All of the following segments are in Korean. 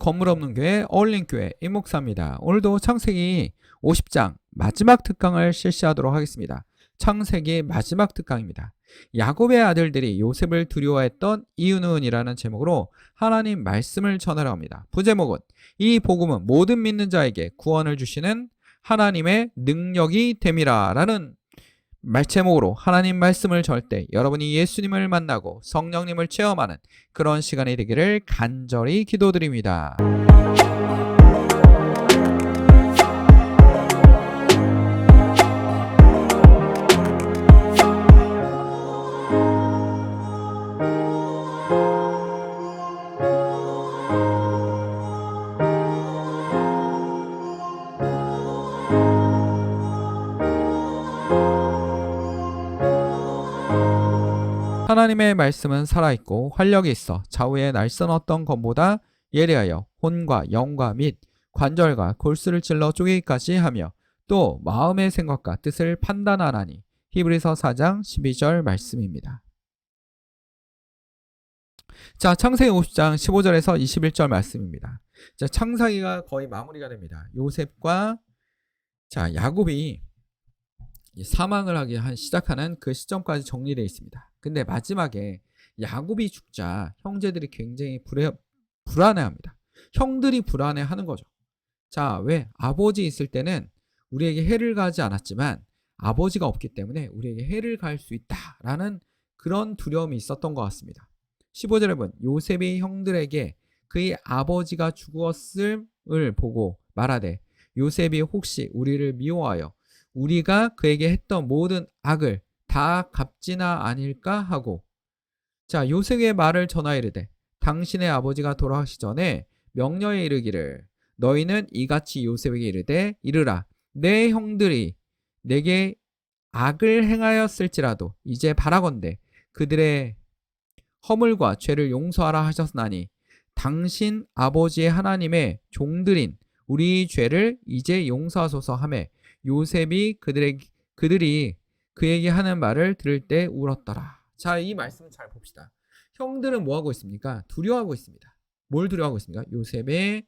건물 없는 교회 어울림교회 임목사입니다. 오늘도 창세기 50장 마지막 특강을 실시하도록 하겠습니다. 창세기 마지막 특강입니다. 야곱의 아들들이 요셉을 두려워했던 이유는 이라는 제목으로 하나님 말씀을 전하려 합니다. 부제목은 이 복음은 모든 믿는 자에게 구원을 주시는 하나님의 능력이 됨이라 라는 제목으로 하나님 말씀을 전할 때 여러분이 예수님을 만나고 성령님을 체험하는 그런 시간이 되기를 간절히 기도드립니다. 하나님의 말씀은 살아있고 활력이 있어 좌우의 날선 어떤 검보다 예리하여 혼과 영과 및 관절과 골수를 찔러 쪼개기까지 하며 또 마음의 생각과 뜻을 판단하나니. 히브리서 4장 12절 말씀입니다. 자, 창세기 50장 15절에서 21절 말씀입니다. 자, 창세기가 거의 마무리가 됩니다. 요셉과 야곱이 사망을 하기 시작하는 그 시점까지 정리되어 있습니다. 근데 마지막에 야곱이 죽자 형제들이 굉장히 불안해합니다. 형들이 불안해하는 거죠. 자, 왜? 아버지 있을 때는 우리에게 해를 가하지 않았지만 아버지가 없기 때문에 우리에게 해를 가할 수 있다라는 그런 두려움이 있었던 것 같습니다. 15절에 보면 요셉이 형들에게 그의 아버지가 죽었음을 보고 말하되 요셉이 혹시 우리를 미워하여 우리가 그에게 했던 모든 악을 다 갚지나 아닐까 하고, 자, 요셉의 말을 전하이르되 당신의 아버지가 돌아가시 전에 명령에 이르기를 너희는 이같이 요셉에게 이르되 이르라 내 형들이 내게 악을 행하였을지라도 이제 바라건대 그들의 허물과 죄를 용서하라 하셨나니 당신 아버지의 하나님의 종들인 우리 죄를 이제 용서하소서 하매 요셉이 그들이 그에게 하는 말을 들을 때 울었더라. 자, 이 말씀을 잘 봅시다. 형들은 뭐 하고 있습니까? 두려워하고 있습니다. 뭘 두려워하고 있습니까? 요셉의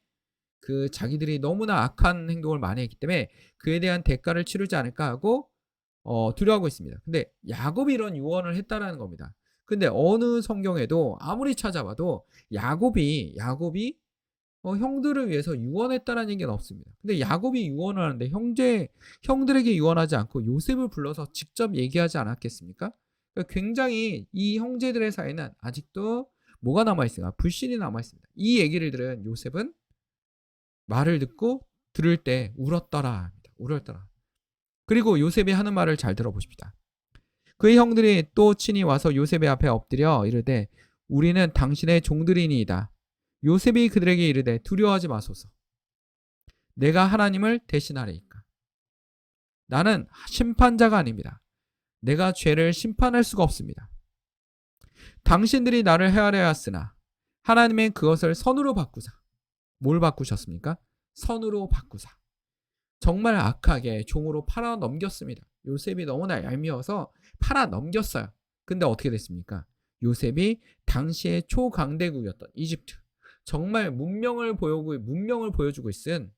자기들이 너무나 악한 행동을 많이 했기 때문에 그에 대한 대가를 치르지 않을까 하고 두려워하고 있습니다. 근데 야곱이 이런 유언을 했다라는 겁니다. 근데 어느 성경에도 아무리 찾아봐도 야곱이 형들을 위해서 유언했다는 얘기는 없습니다. 근데 야곱이 유언을 하는데 형들에게 유언하지 않고 요셉을 불러서 직접 얘기하지 않았겠습니까? 그러니까 굉장히 이 형제들의 사이는 아직도 뭐가 남아있습니까? 불신이 남아있습니다. 이 얘기를 들은 요셉은 말을 듣고 들을 때 울었더라. 그리고 요셉이 하는 말을 잘 들어보십시다. 그의 형들이 또 친히 와서 요셉의 앞에 엎드려 이르되 우리는 당신의 종들이니이다. 요셉이 그들에게 이르되 두려워하지 마소서. 내가 하나님을 대신하리이까. 나는 심판자가 아닙니다. 내가 죄를 심판할 수가 없습니다. 당신들이 나를 헤아려 하였으나 하나님은 그것을 선으로 바꾸사. 뭘 바꾸셨습니까? 선으로 바꾸사. 정말 악하게 종으로 팔아 넘겼습니다. 요셉이 너무나 얄미워서 팔아 넘겼어요. 근데 어떻게 됐습니까? 요셉이 당시의 초강대국이었던 이집트, 정말 문명을 보여주고 있은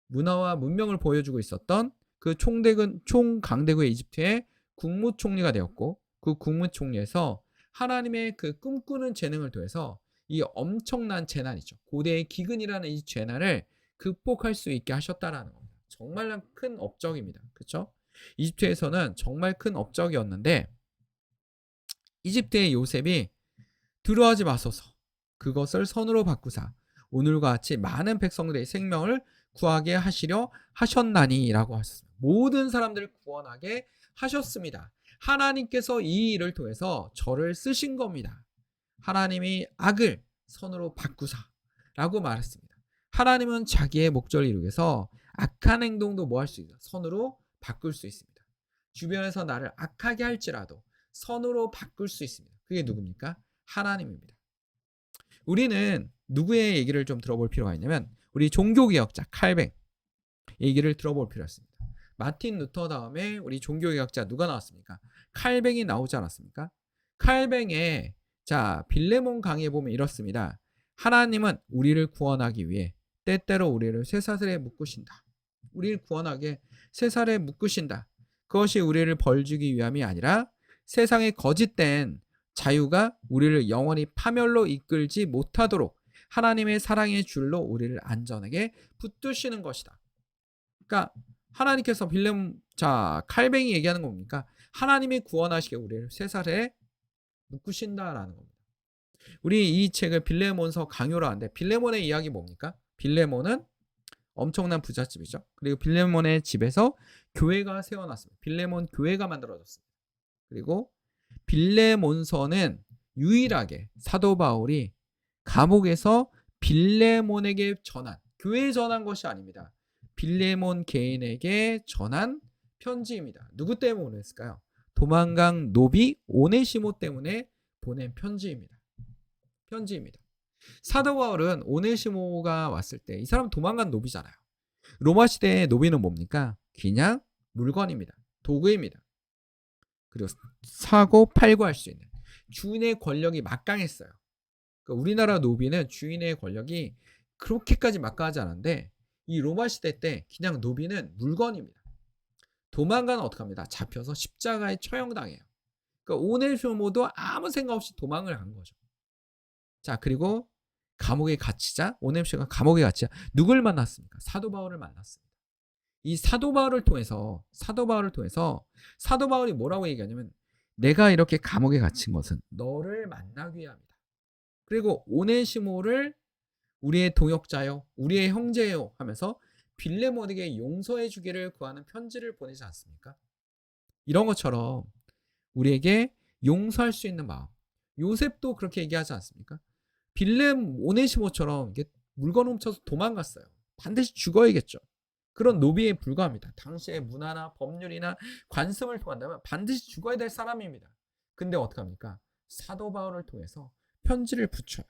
문화와 문명을 보여주고 있었던 그 총강대국의 이집트의 국무총리가 되었고, 그 국무총리에서 하나님의 그 꿈꾸는 재능을 통해서 이 엄청난 재난이죠. 고대의 기근이라는 이 재난을 극복할 수 있게 하셨다라는 겁니다. 정말 큰 업적입니다. 그렇죠? 이집트에서는 정말 큰 업적이었는데 이집트의 요셉이 두려워하지 마소서. 그것을 선으로 바꾸사 오늘과 같이 많은 백성들의 생명을 구하게 하시려 하셨나니 라고 하셨습니다. 모든 사람들을 구원하게 하셨습니다. 하나님께서 이 일을 통해서 저를 쓰신 겁니다. 하나님이 악을 선으로 바꾸사 라고 말했습니다. 하나님은 자기의 목적을 이루기 위해서 악한 행동도 뭐 할 수 있다? 선으로 바꿀 수 있습니다. 주변에서 나를 악하게 할지라도 선으로 바꿀 수 있습니다. 그게 누굽니까? 하나님입니다. 우리는 누구의 얘기를 좀 들어볼 필요가 있냐면 우리 종교개혁자 칼뱅 얘기를 들어볼 필요가 있습니다. 마틴 루터 다음에 우리 종교개혁자 누가 나왔습니까? 칼뱅이 나오지 않았습니까? 칼뱅의 빌레몬 강의에 보면 이렇습니다. 하나님은 우리를 구원하기 위해 때때로 우리를 쇠사슬에 묶으신다. 우리를 구원하게 쇠사슬에 묶으신다. 그것이 우리를 벌주기 위함이 아니라 세상의 거짓된 자유가 우리를 영원히 파멸로 이끌지 못하도록 하나님의 사랑의 줄로 우리를 안전하게 붙드시는 것이다. 그러니까 하나님께서 칼뱅이 얘기하는 겁니까? 하나님이 구원하시게 우리를 쇠사슬에 묶으신다라는 겁니다. 우리 이 책을 빌레몬서 강요를 하는데 빌레몬의 이야기 뭡니까? 빌레몬은 엄청난 부잣집이죠. 그리고 빌레몬의 집에서 교회가 세워났습니다. 빌레몬 교회가 만들어졌습니다. 그리고 빌레몬서는 유일하게 사도 바울이 감옥에서 빌레몬에게 전한, 교회에 전한 것이 아닙니다. 빌레몬 개인에게 전한 편지입니다. 누구 때문에 보냈을까요? 도망간 노비 오네시모 때문에 보낸 편지입니다. 사도 바울은 오네시모가 왔을 때 이 사람 도망간 노비잖아요. 로마 시대의 노비는 뭡니까? 그냥 물건입니다. 도구입니다. 그리고 사고 팔고 할 수 있는 주인의 권력이 막강했어요. 그러니까 우리나라 노비는 주인의 권력이 그렇게까지 막강하지 않은데 이 로마 시대 때 그냥 노비는 물건입니다. 도망가는 어떡합니다? 잡혀서 십자가에 처형당해요. 그러니까 오네시모도 아무 생각 없이 도망을 간 거죠. 자, 그리고 감옥에 갇히자 오네시모가 감옥에 갇히자 누굴 만났습니까? 사도 바울을 만났습니다. 이 사도 바울을 통해서 사도 바울이 뭐라고 얘기하냐면 내가 이렇게 감옥에 갇힌 것은 너를 만나기 위함이다. 그리고 오네시모를 우리의 동역자요, 우리의 형제요 하면서 빌레몬에게 용서해 주기를 구하는 편지를 보내지 않습니까? 이런 것처럼 우리에게 용서할 수 있는 마음. 요셉도 그렇게 얘기하지 않습니까? 오네시모처럼 물건 훔쳐서 도망갔어요. 반드시 죽어야겠죠. 그런 노비에 불과합니다. 당시의 문화나 법률이나 관습을 통한다면 반드시 죽어야 될 사람입니다. 근데 어떡합니까? 사도 바울을 통해서 편지를 붙여요.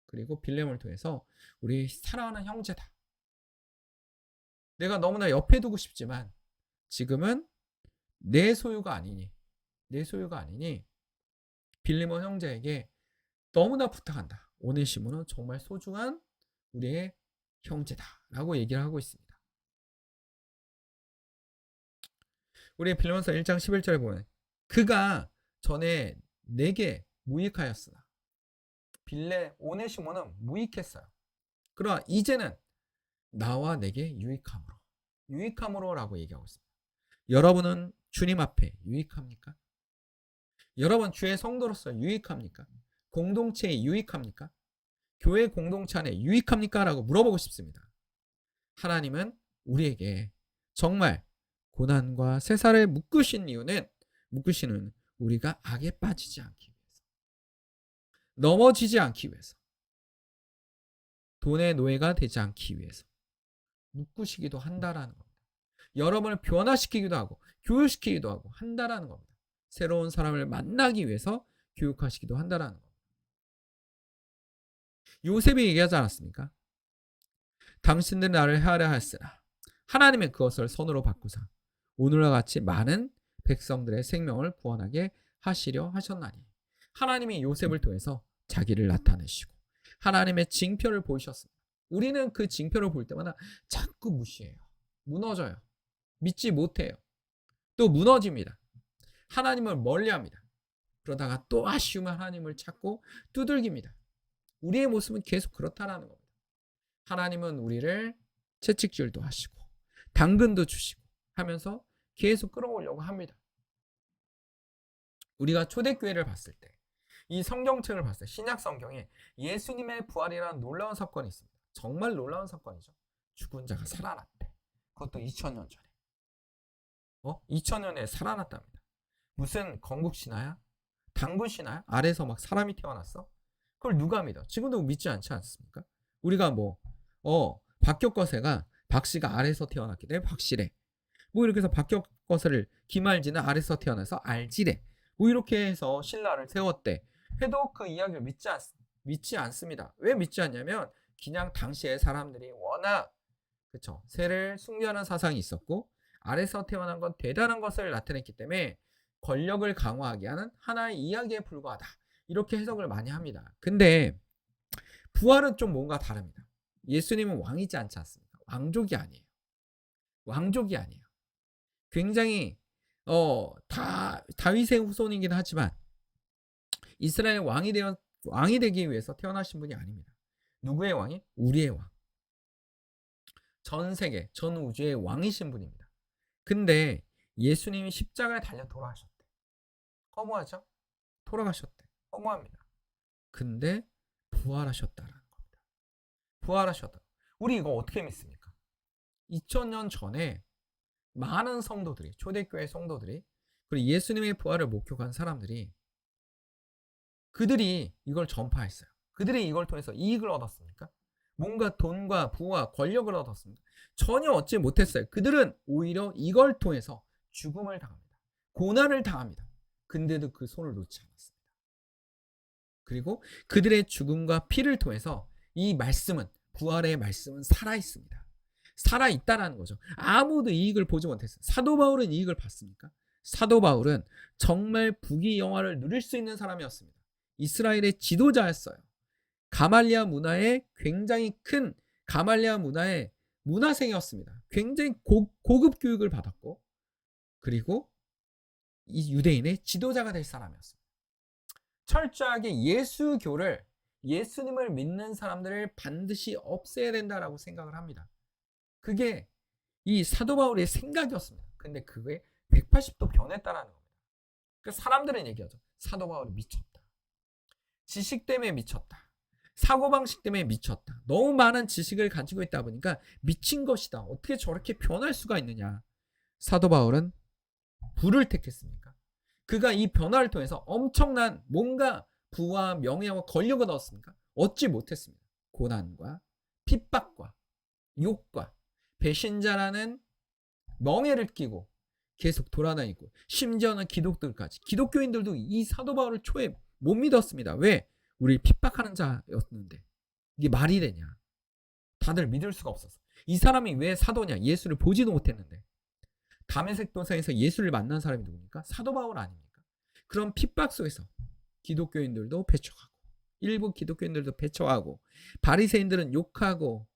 그리고 빌레몬을 통해서 우리 사랑하는 형제다. 내가 너무나 옆에 두고 싶지만 지금은 내 소유가 아니니 빌레몬 형제에게 너무나 부탁한다. 오네시모는 정말 소중한 우리의 형제다라고 얘기를 하고 있습니다. 우리 빌레몬서 1장 11절에 보면 그가 전에 내게 무익하였으나 오네시모는 무익했어요. 그러나 이제는 나와 내게 유익함으로라고 얘기하고 있습니다. 여러분은 주님 앞에 유익합니까? 여러분 주의 성도로서 유익합니까? 공동체에 유익합니까? 교회 공동체 안에 유익합니까? 라고 물어보고 싶습니다. 하나님은 우리에게 정말 고난과 쇠사슬에 묶으시는 우리가 악에 빠지지 않기 위해서, 넘어지지 않기 위해서, 돈의 노예가 되지 않기 위해서 묶으시기도 한다라는 겁니다. 여러분을 변화시키기도 하고 교육시키기도 하고 한다라는 겁니다. 새로운 사람을 만나기 위해서 교육하시기도 한다라는 겁니다. 요셉이 얘기하지 않았습니까? 당신들은 나를 헤아려 하였으나 하나님은 그것을 선으로 바꾸사 오늘과 같이 많은 백성들의 생명을 구원하게 하시려 하셨나니. 하나님이 요셉을 통해서 자기를 나타내시고 하나님의 징표를 보이셨습니다. 우리는 그 징표를 볼 때마다 자꾸 무시해요. 무너져요. 믿지 못해요. 또 무너집니다. 하나님을 멀리합니다. 그러다가 또 아쉬우면 하나님을 찾고 두들깁니다. 우리의 모습은 계속 그렇다라는 겁니다. 하나님은 우리를 채찍질도 하시고 당근도 주시고 하면서 계속 끌어오려고 합니다. 우리가 초대교회를 봤을 때, 이 성경책을 봤을 때 신약 성경에 예수님의 부활이라는 놀라운 사건이 있습니다. 정말 놀라운 사건이죠. 죽은 자가 살아났대. 그것도 2000년 전에. 2000년에 살아났답니다. 무슨 건국신화야? 당군신화야? 아래에서 막 사람이 태어났어? 그걸 누가 믿어? 지금도 믿지 않지 않습니까? 우리가 박격거세가 박씨가 아래에서 태어났기 때문에 박씨래. 이렇게 해서 박격거세를 김알지는 아래에서 태어나서 알지래. 이렇게 해서 신라를 세웠대. 해도 그 이야기를 믿지 않습니다. 왜 믿지 않냐면 그냥 당시에 사람들이 워낙 세를 숭배하는 사상이 있었고 아래에서 태어난 건 대단한 것을 나타냈기 때문에 권력을 강화하게 하는 하나의 이야기에 불과하다. 이렇게 해석을 많이 합니다. 근데 부활은 좀 뭔가 다릅니다. 예수님은 왕이지 않지 않습니까? 왕족이 아니에요. 왕족이 아니에요. 굉장히 다윗의 후손이긴 하지만 이스라엘 왕이 되기 위해서 태어나신 분이 아닙니다. 누구의 왕이? 우리의 왕. 전 세계, 전 우주의 왕이신 분입니다. 근데 예수님이 십자가에 달려 돌아가셨대. 허무하죠? 돌아가셨대. 허무합니다. 근데 부활하셨다라는 겁니다. 부활하셨다. 우리 이거 어떻게 믿습니까? 2000년 전에 많은 성도들이, 초대교회 성도들이, 그리고 예수님의 부활을 목격한 사람들이, 그들이 이걸 전파했어요. 그들이 이걸 통해서 이익을 얻었습니까? 뭔가 돈과 부와 권력을 얻었습니까? 전혀 얻지 못했어요. 그들은 오히려 이걸 통해서 죽음을 당합니다. 고난을 당합니다. 근데도 그 손을 놓지 않았습니다. 그리고 그들의 죽음과 피를 통해서 이 말씀은, 부활의 말씀은 살아있습니다. 살아있다라는 거죠. 아무도 이익을 보지 못했어요. 사도 바울은 이익을 봤습니까? 사도 바울은 정말 부귀영화를 누릴 수 있는 사람이었습니다. 이스라엘의 지도자였어요. 가말리아 문화의 굉장히 큰 가말리아 문화의 문화생이었습니다. 굉장히 고급 교육을 받았고, 그리고 이 유대인의 지도자가 될 사람이었습니다. 철저하게 예수교를, 예수님을 믿는 사람들을 반드시 없애야 된다라고 생각을 합니다. 그게 이 사도 바울의 생각이었습니다. 근데 그게 180도 변했다라는 겁니다. 그러니까 사람들은 얘기하죠. 사도 바울이 미쳤다. 지식 때문에 미쳤다. 사고방식 때문에 미쳤다. 너무 많은 지식을 가지고 있다 보니까 미친 것이다. 어떻게 저렇게 변할 수가 있느냐. 사도 바울은 부를 택했습니까? 그가 이 변화를 통해서 엄청난 뭔가 부와 명예와 권력을 얻었습니까? 얻지 못했습니다. 고난과 핍박과 욕과 배신자라는 멍에를 끼고 계속 돌아다니고, 심지어는 기독교인들도 이 사도 바울을 초에 못 믿었습니다. 왜? 우리를 핍박하는 자였는데 이게 말이 되냐. 다들 믿을 수가 없었어. 이 사람이 왜 사도냐. 예수를 보지도 못했는데. 다메섹 도상에서 예수를 만난 사람이 누굽니까? 사도 바울 아닙니까? 그런 핍박 속에서 기독교인들도 배척하고, 일부 기독교인들도 배척하고, 바리새인들은 욕하고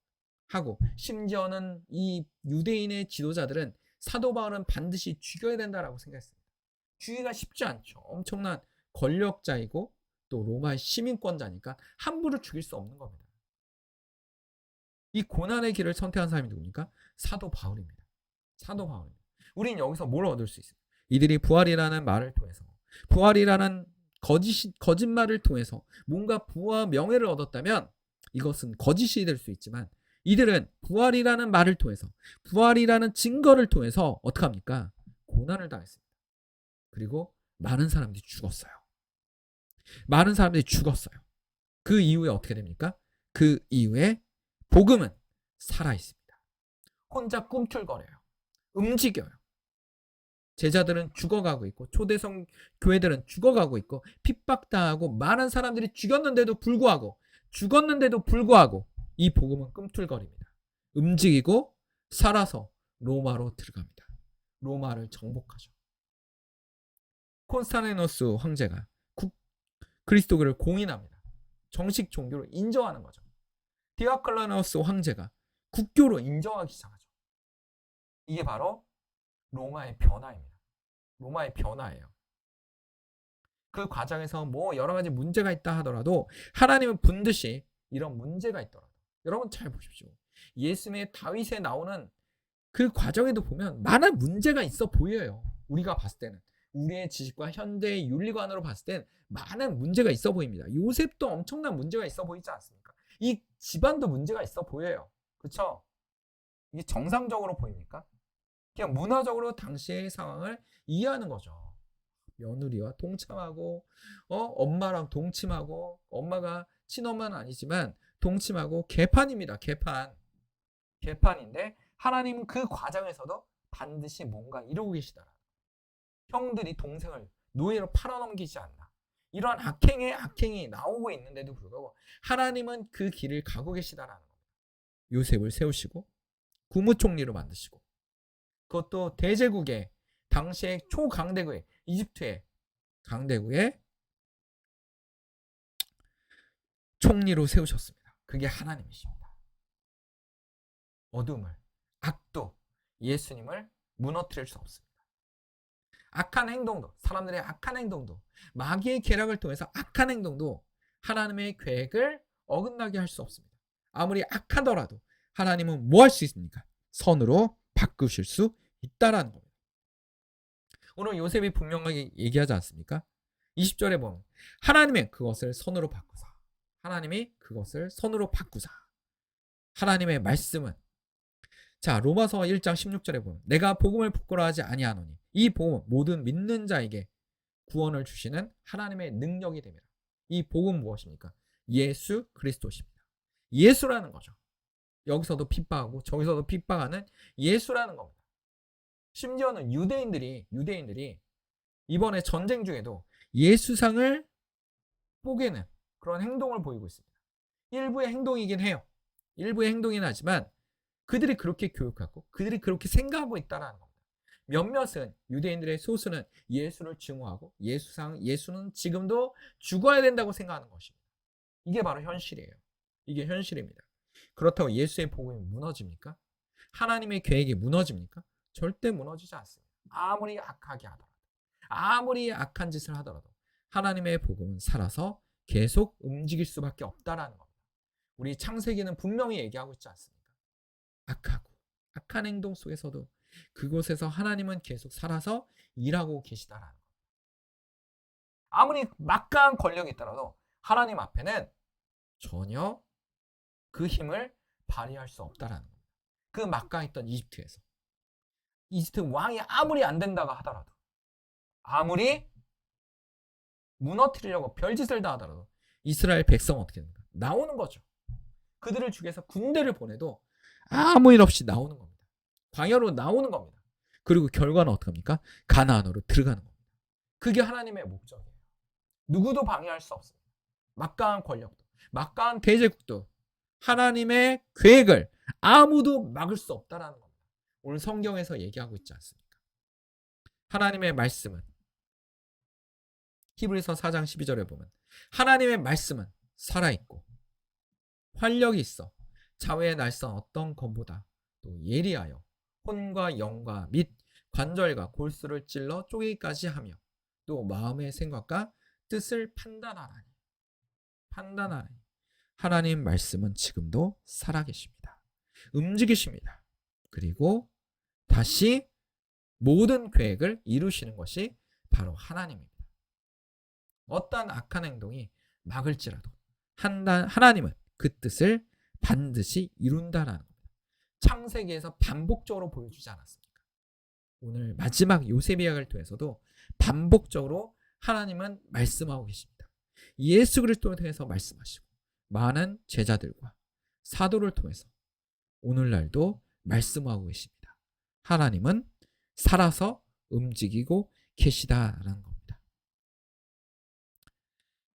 하고, 심지어는 이 유대인의 지도자들은 사도 바울은 반드시 죽여야 된다라고 생각했습니다. 죽이기가 쉽지 않죠. 엄청난 권력자이고 또 로마의 시민권자니까 함부로 죽일 수 없는 겁니다. 이 고난의 길을 선택한 사람이 누굽니까? 사도 바울입니다. 사도 바울입니다. 우린 여기서 뭘 얻을 수 있어요? 이들이 부활이라는 말을 통해서, 부활이라는 거짓말을 통해서 뭔가 부와 명예를 얻었다면 이것은 거짓이 될 수 있지만, 이들은 부활이라는 말을 통해서, 부활이라는 증거를 통해서 어떻게 합니까? 고난을 당했습니다. 그리고 많은 사람들이 죽었어요. 많은 사람들이 죽었어요. 그 이후에 어떻게 됩니까? 그 이후에 복음은 살아있습니다. 혼자 꿈틀거려요. 움직여요. 제자들은 죽어가고 있고, 초대성 교회들은 죽어가고 있고, 핍박당하고, 많은 사람들이 죽었는데도 불구하고 이 복음은 꿈틀거립니다. 움직이고 살아서 로마로 들어갑니다. 로마를 정복하죠. 콘스탄티노스 황제가 그리스도교를 공인합니다. 정식 종교로 인정하는 거죠. 디오클레노스 황제가 국교로 인정하기 시작하죠. 이게 바로 로마의 변화입니다. 로마의 변화예요. 그 과정에서 뭐 여러 가지 문제가 있다 하더라도 하나님은 반드시 이런 문제가 있더라도, 여러분 잘 보십시오. 예수님의 다윗에 나오는 그 과정에도 보면 많은 문제가 있어 보여요. 우리가 봤을 때는, 우리의 지식과 현대의 윤리관으로 봤을 때는 많은 문제가 있어 보입니다. 요셉도 엄청난 문제가 있어 보이지 않습니까? 이 집안도 문제가 있어 보여요. 그렇죠? 이게 정상적으로 보입니까? 그냥 문화적으로 당시의 상황을 이해하는 거죠. 며느리와 동침하고, 엄마랑 동침하고, 엄마가 친엄마는 아니지만 동침하고, 개판입니다. 개판인데 하나님은 그 과정에서도 반드시 뭔가 이루고 계시더라. 형들이 동생을 노예로 팔아넘기지 않나. 이런 악행이 나오고 있는데도 불구하고 하나님은 그 길을 가고 계시다라는 겁니다. 요셉을 세우시고 국무총리로 만드시고, 그것도 대제국의 당시의 초강대국의 이집트의 강대국의 총리로 세우셨습니다. 그게 하나님이십니다. 어둠을, 악도 예수님을 무너뜨릴 수 없습니다. 악한 행동도, 사람들의 악한 행동도, 마귀의 계략을 통해서 악한 행동도 하나님의 계획을 어긋나게 할 수 없습니다. 아무리 악하더라도 하나님은 뭐 할 수 있습니까? 선으로 바꾸실 수 있다라는 겁니다. 오늘 요셉이 분명하게 얘기하지 않습니까? 20절에 보면 하나님의 그것을 선으로 바꾸사. 하나님이 그것을 선으로 바꾸사. 하나님의 말씀은, 자, 로마서 1장 16절에 보면 내가 복음을 부끄러워하지 아니하노니 이 복음은 모든 믿는 자에게 구원을 주시는 하나님의 능력이 됩니다. 이 복음은 무엇입니까? 예수 그리스도십니다. 예수라는 거죠. 여기서도 핍박하고 저기서도 핍박하는 예수라는 겁니다. 심지어는 유대인들이 이번에 전쟁 중에도 예수상을 뽀개는 그런 행동을 보이고 있습니다. 일부의 행동이긴 해요. 일부의 행동이긴 하지만 그들이 그렇게 교육하고 그들이 그렇게 생각하고 있다는 겁니다. 몇몇은, 유대인들의 소수는 예수를 증오하고 예수는 지금도 죽어야 된다고 생각하는 것입니다. 이게 바로 현실이에요. 이게 현실입니다. 그렇다고 예수의 복음이 무너집니까? 하나님의 계획이 무너집니까? 절대 무너지지 않습니다. 아무리 악하게 하더라도, 아무리 악한 짓을 하더라도 하나님의 복음은 살아서 계속 움직일 수밖에 없다라는 겁니다. 우리 창세기는 분명히 얘기하고 있지 않습니까? 악하고 악한 행동 속에서도 그곳에서 하나님은 계속 살아서 일하고 계시다라는 겁니다. 아무리 막강한 권력이 있더라도 하나님 앞에는 전혀 그 힘을 발휘할 수 없다라는 겁니다. 그 막강했던 이집트에서 이집트 왕이 아무리 안 된다고 하더라도, 아무리 무너뜨리려고 별짓을 다 하더라도 이스라엘 백성은 어떻게 됩니까? 나오는 거죠. 그들을 죽여서 군대를 보내도 아무 일 없이 나오는 겁니다. 광야로 나오는 겁니다. 그리고 결과는 어떻게 합니까? 가나안으로 들어가는 겁니다. 그게 하나님의 목적이에요. 누구도 방해할 수 없습니다. 막강한 권력도, 막강한 대제국도 하나님의 계획을 아무도 막을 수 없다라는 겁니다. 오늘 성경에서 얘기하고 있지 않습니까? 하나님의 말씀은, 히브리서 4장 12절에 보면 하나님의 말씀은 살아있고 활력이 있어 자외의 날선 어떤 검보다 또 예리하여 혼과 영과 및 관절과 골수를 찔러 쪼개기까지 하며 또 마음의 생각과 뜻을 판단하라니. 하나님 말씀은 지금도 살아계십니다. 움직이십니다. 그리고 다시 모든 계획을 이루시는 것이 바로 하나님입니다. 어떠한 악한 행동이 막을지라도 하나님은 그 뜻을 반드시 이룬다라는 겁니다. 창세기에서 반복적으로 보여주지 않았습니까? 오늘 마지막 요셉 이야기를 통해서도 반복적으로 하나님은 말씀하고 계십니다. 예수 그리스도를 통해서 말씀하시고 많은 제자들과 사도를 통해서 오늘날도 말씀하고 계십니다. 하나님은 살아서 움직이고 계시다라는 겁니다.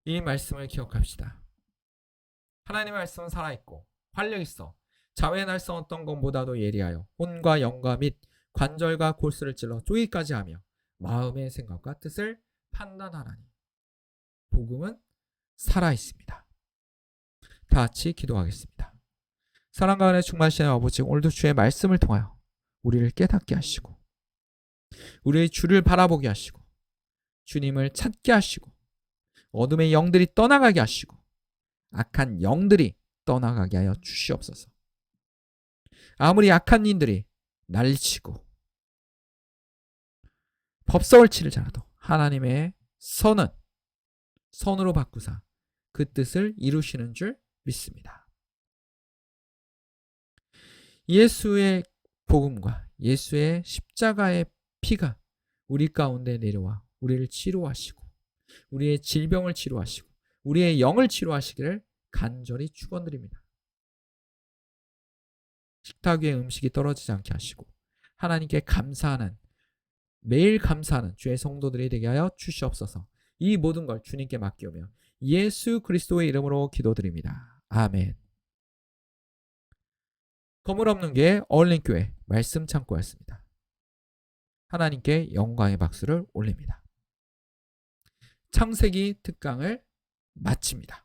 이 말씀을 기억합시다. 하나님의 말씀은 살아있고 활력 있어 자외의 날선 어떤 것보다도 예리하여 혼과 영과 및 관절과 골수를 찔러 쪼개기까지 하며 마음의 생각과 뜻을 판단하라니. 복음은 살아있습니다. 다 같이 기도하겠습니다. 사랑과 은혜 충만하신 아버지, 오늘도 주의 말씀을 통하여 우리를 깨닫게 하시고 우리의 주를 바라보게 하시고 주님을 찾게 하시고 어둠의 영들이 떠나가게 하시고 악한 영들이 떠나가게 하여 주시옵소서. 아무리 악한 인들이 난리치고 법석을 치르자라도 하나님의 선으로 바꾸사 그 뜻을 이루시는 줄 믿습니다. 예수의 복음과 예수의 십자가의 피가 우리 가운데 내려와 우리를 치료하시고 우리의 질병을 치료하시고 우리의 영을 치료하시기를 간절히 축원드립니다. 식탁 위에 음식이 떨어지지 않게 하시고 하나님께 감사하는, 매일 감사하는 주의 성도들이 되게 하여 주시옵소서. 이 모든 걸 주님께 맡기오며 예수 그리스도의 이름으로 기도드립니다. 아멘. 건물 없는 교회 어울림교회 말씀 창고였습니다. 하나님께 영광의 박수를 올립니다. 창세기 특강을 마칩니다.